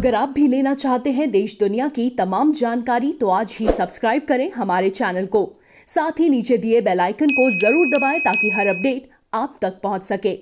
अगर आप भी लेना चाहते हैं देश दुनिया की तमाम जानकारी तो आज ही सब्सक्राइब करें हमारे चैनल को। साथ ही नीचे दिए बेल आइकन को जरूर दबाएं ताकि हर अपडेट आप तक पहुंच सके।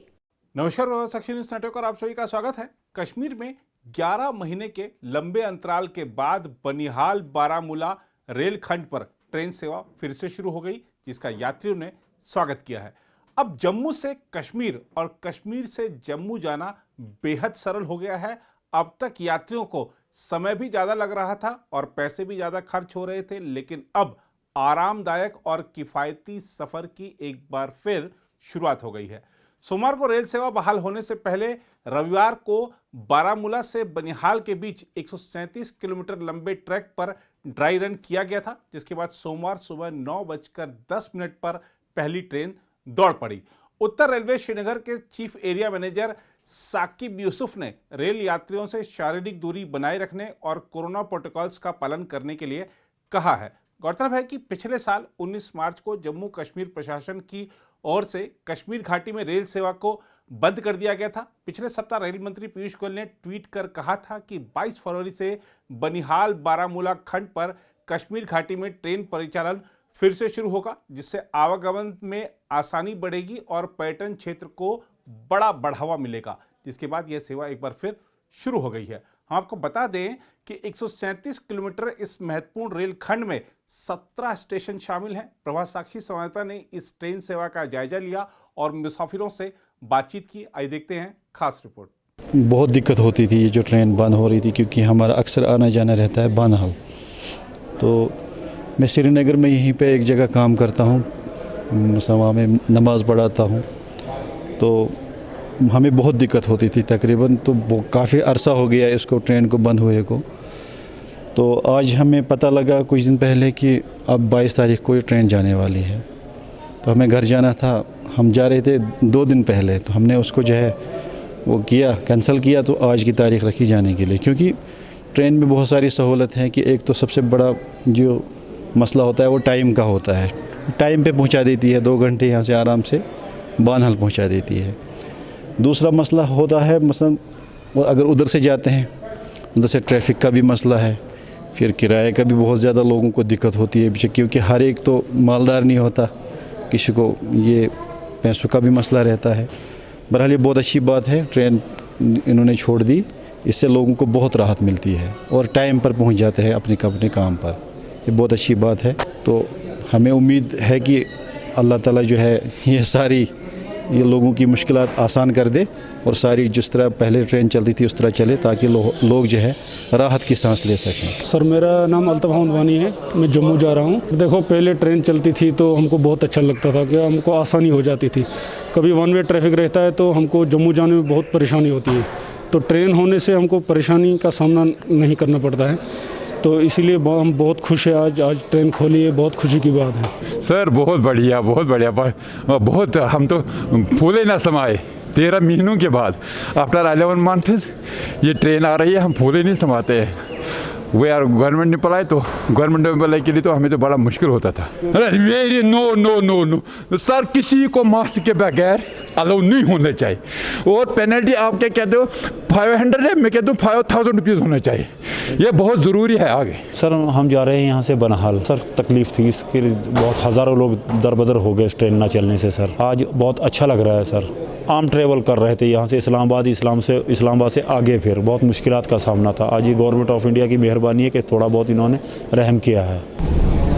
नमस्कार, साक्षी न्यूज नेटवर्क और आप सभी का स्वागत है। कश्मीर में 11 महीने के लंबे अंतराल के बाद बनिहाल बारामूला रेलखंड पर ट्रेन सेवा फिर से शुरू हो गई, जिसका यात्रियों ने स्वागत किया है। अब जम्मू से कश्मीर और कश्मीर से जम्मू जाना बेहद सरल हो गया है। अब तक यात्रियों को समय भी ज़्यादा लग रहा था और पैसे भी ज़्यादा खर्च हो रहे थे, लेकिन अब आरामदायक और किफ़ायती सफ़र की एक बार फिर शुरुआत हो गई है। सोमवार को रेल सेवा बहाल होने से पहले रविवार को बारामूला से बनिहाल के बीच 137 किलोमीटर लंबे ट्रैक पर ड्राई रन किया गया था, जिसके बाद सोमवार सुबह 9:10 पर पहली ट्रेन दौड़ पड़ी। उत्तर रेलवे श्रीनगर के chief area manager Saqib Yusuf ने रेल यात्रियों से शारीरिक दूरी बनाए रखने और कोरोना प्रोटोकॉल्स का पालन करने के लिए कहा है। गौरतलब है कि पिछले साल 19 मार्च को जम्मू कश्मीर प्रशासन की ओर से कश्मीर घाटी में रेल सेवा को बंद कर दिया गया था। पिछले सप्ताह रेल मंत्री पीयूष गोयल ने ट्वीट कर कहा था कि 22 फरवरी से बनिहाल बारामूला खंड पर कश्मीर घाटी में ट्रेन परिचालन फिर से शुरू होगा, जिससे आवागमन में आसानी बढ़ेगी और पर्यटन क्षेत्र को बड़ा बढ़ावा मिलेगा। जिसके बाद यह सेवा एक बार फिर शुरू हो गई है। हम आपको बता दें कि 137 किलोमीटर इस महत्वपूर्ण रेल खंड में 17 स्टेशन शामिल हैं। प्रभात साक्षी संवाददाता ने इस ट्रेन सेवा का जायजा लिया और मुसाफिरों से बातचीत की। आइए देखते हैं खास रिपोर्ट। बहुत दिक्कत होती थी ये जो ट्रेन बंद हो रही थी, क्योंकि हमारा अक्सर आना जाना रहता है बानहाल। तो मैं श्रीनगर में यहीं पे एक जगह काम करता हूँ, सवा में नमाज़ पढ़ाता हूँ, तो हमें बहुत दिक्कत होती थी तकरीबन। तो काफ़ी अरसा हो गया इसको ट्रेन को बंद हुए को। तो आज हमें पता लगा कुछ दिन पहले कि अब 22 तारीख को ये ट्रेन जाने वाली है। तो हमें घर जाना था, हम जा रहे थे 2 दिन पहले, तो हमने उसको जो है वो किया, कैंसिल किया। तो आज की तारीख रखी जाने के लिए, क्योंकि ट्रेन में बहुत सारी सहूलत हैं कि एक तो सबसे बड़ा जो मसला होता है वो टाइम का होता है। टाइम पे पहुंचा देती है, 2 घंटे यहाँ से आराम से बानहाल पहुंचा देती है। दूसरा मसला होता है मसलन अगर उधर से जाते हैं, उधर से ट्रैफिक का भी मसला है, फिर किराए का भी बहुत ज़्यादा लोगों को दिक्कत होती है, क्योंकि हर एक तो मालदार नहीं होता, किसी को ये पैसों का भी मसला रहता है। बहरहाल ये बहुत अच्छी बात है, ट्रेन इन्होंने छोड़ दी, इससे लोगों को बहुत राहत मिलती है और टाइम पर पहुँच जाते हैं अपने काम पर। ये बहुत अच्छी बात है। तो हमें उम्मीद है कि अल्लाह ताला जो है ये लोगों की मुश्किलात आसान कर दे और सारी जिस तरह पहले ट्रेन चलती थी उस तरह चले, ताकि लोग जो है राहत की सांस ले सकें। सर, मेरा नाम अल्ताफ वानी है, मैं जम्मू जा रहा हूँ। देखो, पहले ट्रेन चलती थी तो हमको बहुत अच्छा लगता था कि हमको आसानी हो जाती थी। कभी 1 वे ट्रैफिक रहता है तो हमको जम्मू जाने में बहुत परेशानी होती है, तो ट्रेन होने से हमको परेशानी का सामना नहीं करना पड़ता है। तो इसीलिए हम बहुत खुश हैं। आज ट्रेन खोली है, बहुत खुशी की बात है। सर बहुत बढ़िया, बहुत हम तो फूले ना समाए। 13 महीनों के बाद आफ्टर 11 मंथ्स ये ट्रेन आ रही है, हम फूले नहीं समाते हैं। वो यार गवर्नमेंट ने बुलाए, तो गवर्नमेंट ने बुलाए के लिए तो हमें तो बड़ा मुश्किल होता था। वेरी नो सर, किसी को मास्क के बगैर अलाउ नहीं होना चाहिए। और पेनल्टी आप क्या कहते हो 500 है, मैं कहता हूँ 5000 रुपीज़ होना चाहिए। ये बहुत ज़रूरी है आगे। सर हम जा रहे हैं यहाँ से बनाहाल। सर तकलीफ़ थी, इसके बहुत हज़ारों लोग दरबदर हो गए इस ट्रेन ना चलने से। सर आज बहुत अच्छा लग रहा है। सर आम ट्रेवल कर रहे थे यहाँ से इस्लामाबाद से आगे, फिर बहुत मुश्किलात का सामना था। आज ये गवर्नमेंट ऑफ इंडिया की मेहरबानी है कि थोड़ा बहुत इन्होंने रहम किया है।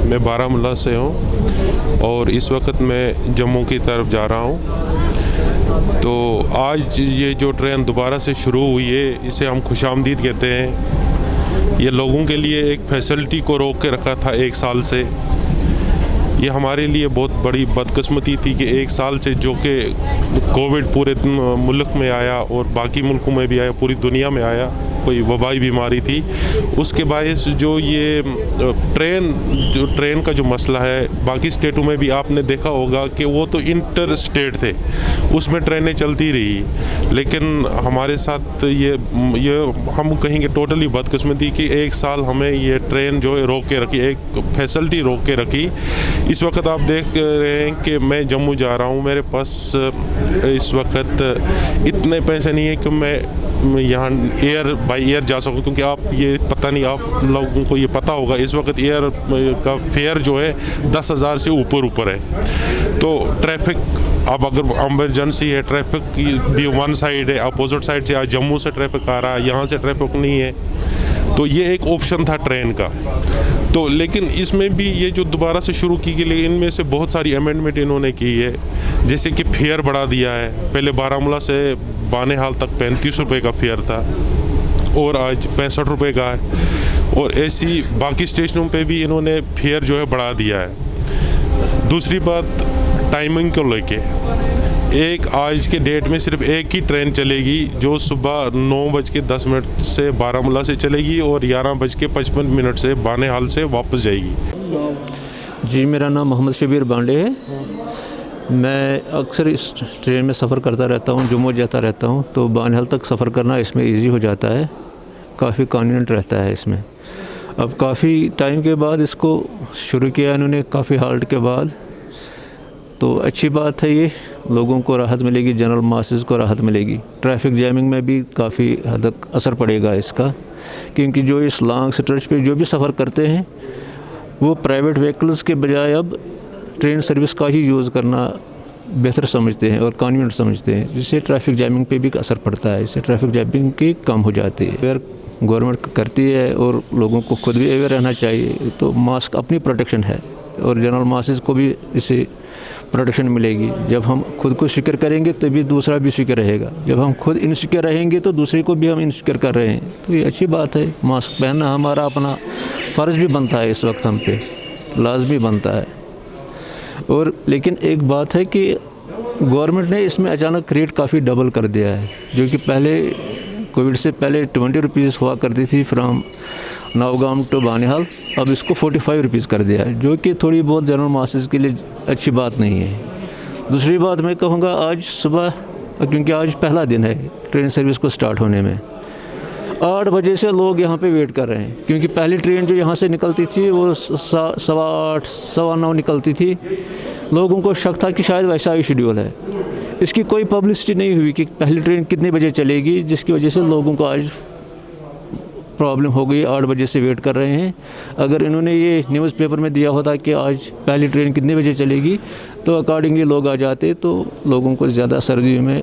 मैं बारामूला से हूँ और इस वक्त मैं जम्मू की तरफ जा रहा हूँ। तो आज ये जो ट्रेन दोबारा से शुरू हुई है, इसे हम खुशामदीद कहते हैं। ये लोगों के लिए एक फैसिलिटी को रोक के रखा था 1 साल से। ये हमारे लिए बहुत बड़ी बदकिस्मती थी कि 1 साल से जो कि कोविड पूरे मुल्क में आया और बाकी मुल्कों में भी आया, पूरी दुनिया में आया, कोई वबाई बीमारी थी, उसके बायस जो ये ट्रेन का जो मसला है, बाकी स्टेटों में भी आपने देखा होगा कि वो तो इंटर स्टेट थे, उसमें ट्रेनें चलती रही। लेकिन हमारे साथ ये हम कहेंगे टोटली बदकिस्मती कि 1 साल हमें ये ट्रेन जो है रोक के रखी, एक फैसिलिटी रोक के रखी। इस वक्त आप देख रहे हैं कि मैं जम्मू जा रहा हूँ, मेरे पास इस वक्त इतने पैसे नहीं है कि मैं यहाँ एयर बाई एयर जा सको, क्योंकि आप ये पता नहीं, आप लोगों को ये पता होगा इस वक्त एयर का फेयर जो है 10,000 से ऊपर है। तो ट्रैफिक, अब अगर एमरजेंसी है, ट्रैफिक की भी वन साइड है, अपोजिट साइड से जम्मू से ट्रैफिक आ रहा है, यहाँ से ट्रैफिक नहीं है, तो ये एक ऑप्शन था ट्रेन का। तो लेकिन इसमें भी ये जो दोबारा से शुरू की गई, इनमें से बहुत सारी अमेंडमेंट इन्होंने की है, जैसे कि फेयर बढ़ा दिया है। पहले बारामूला से बानेहाल तक 35 रुपये का फेयर था और आज 65 रुपये का है, और ऐसी बाकी स्टेशनों पे भी इन्होंने फेयर जो है बढ़ा दिया है। दूसरी बात टाइमिंग को लेके, एक आज के डेट में सिर्फ एक ही ट्रेन चलेगी जो सुबह 9:10 से बारामूला से चलेगी और 11:55 से बानेहाल से वापस जाएगी। जी, मेरा नाम मोहम्मद शबीर बांडे है। मैं अक्सर इस ट्रेन में सफ़र करता रहता हूँ, जम्मू जाता रहता हूँ, तो बानेहाल तक सफ़र करना इसमें इजी हो जाता है, काफ़ी कन्वीनियंट रहता है इसमें। अब काफ़ी टाइम के बाद इसको शुरू किया इन्होंने, काफ़ी हाल्ट के बाद, तो अच्छी बात है, ये लोगों को राहत मिलेगी, जनरल मासेस को राहत मिलेगी। ट्रैफिक जैमिंग में भी काफ़ी हद तक असर पड़ेगा इसका, क्योंकि जो इस लॉन्ग स्ट्रेच पे जो भी सफ़र करते हैं वो प्राइवेट व्हीकल्स के बजाय अब ट्रेन सर्विस का ही यूज़ करना बेहतर समझते हैं और कन्वीनियंट समझते हैं, जिससे ट्रैफिक जैमिंग पे भी असर पड़ता है, इससे ट्रैफिक जैमिंग की कम हो जाती है। अगर गवर्नमेंट करती है और लोगों को खुद भी अवेयर रहना चाहिए, तो मास्क अपनी प्रोटेक्शन है और जनरल मासेस को भी इससे प्रोटेक्शन मिलेगी। जब हम खुद को सिक्योर करेंगे तभी दूसरा भी सिक्योर रहेगा, जब हम खुद इनसिक्योर रहेंगे तो दूसरे को भी हम इनसिक्योर कर रहे हैं, तो ये अच्छी बात है। मास्क पहनना हमारा अपना फ़र्ज़ भी बनता है, इस वक्त हम पे लाज़मी बनता है। और लेकिन एक बात है कि गवर्नमेंट ने इसमें अचानक रेट काफ़ी डबल कर दिया है, जो कि पहले कोविड से पहले 20 रुपीज़ हुआ करती थी फ्राम नवगाम टू बानेहाल, अब इसको 45 रुपीज़ कर दिया है, जो कि थोड़ी बहुत जनरल मासेस के लिए अच्छी बात नहीं है। दूसरी बात मैं कहूँगा, आज सुबह, क्योंकि आज पहला दिन है ट्रेन सर्विस को स्टार्ट होने में, 8 बजे से लोग यहाँ पे वेट कर रहे हैं, क्योंकि पहली ट्रेन जो यहाँ से निकलती थी वो 8:15, 9:15 निकलती थी। लोगों को शक था कि शायद वैसा ही शेड्यूल है, इसकी कोई पब्लिसिटी नहीं हुई कि पहली ट्रेन कितने बजे चलेगी, जिसकी वजह से लोगों को आज प्रॉब्लम हो गई, 8 बजे से वेट कर रहे हैं। अगर इन्होंने ये न्यूज़पेपर में दिया होता कि आज पहली ट्रेन कितने बजे चलेगी, तो अकॉर्डिंगली लोग आ जाते, तो लोगों को ज़्यादा सर्दियों में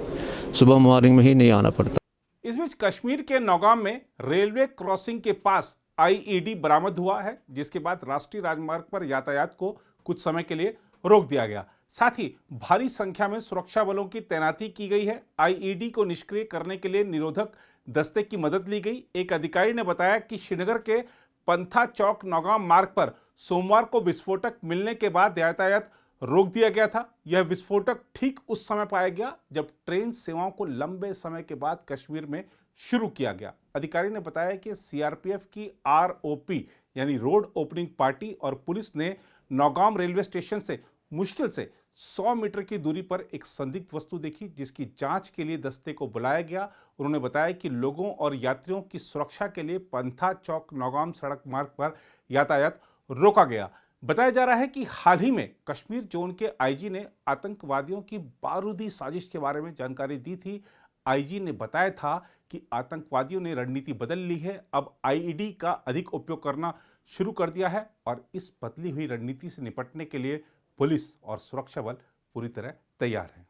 सुबह मॉर्निंग में ही नहीं आना पड़ता। इस बीच कश्मीर के नौगाम में रेलवे क्रॉसिंग के पास आईईडी बरामद हुआ है, जिसके बाद राष्ट्रीय राजमार्ग पर यातायात को कुछ समय के लिए रोक दिया गया। साथ ही भारी संख्या में सुरक्षा बलों की तैनाती की गई है। आईईडी को निष्क्रिय करने के लिए निरोधक दस्ते की मदद ली गई। एक अधिकारी ने बताया कि श्रीनगर के पंथा चौक नौगाम मार्ग पर सोमवार को विस्फोटक मिलने के बाद यातायात रोक दिया गया था। यह विस्फोटक ठीक उस समय पाया गया जब ट्रेन सेवाओं को लंबे समय के बाद कश्मीर में शुरू किया गया। अधिकारी ने बताया कि सीआरपीएफ की आरओपी यानी रोड ओपनिंग पार्टी और पुलिस ने नौगाम रेलवे स्टेशन से मुश्किल से 100 मीटर की दूरी पर एक संदिग्ध वस्तु देखी, जिसकी जांच के लिए दस्ते को बुलाया गया। उन्होंने बताया कि लोगों और यात्रियों की सुरक्षा के लिए पंथा चौक नौगाम सड़क मार्ग पर यातायात रोका गया। बताया जा रहा है कि हाल ही में कश्मीर जोन के आईजी ने आतंकवादियों की बारूदी साजिश के बारे में जानकारी दी थी। आईजी ने बताया था कि आतंकवादियों ने रणनीति बदल ली है, अब आईईडी का अधिक उपयोग करना शुरू कर दिया है और इस बदली हुई रणनीति से निपटने के लिए पुलिस और सुरक्षा बल पूरी तरह तैयार हैं।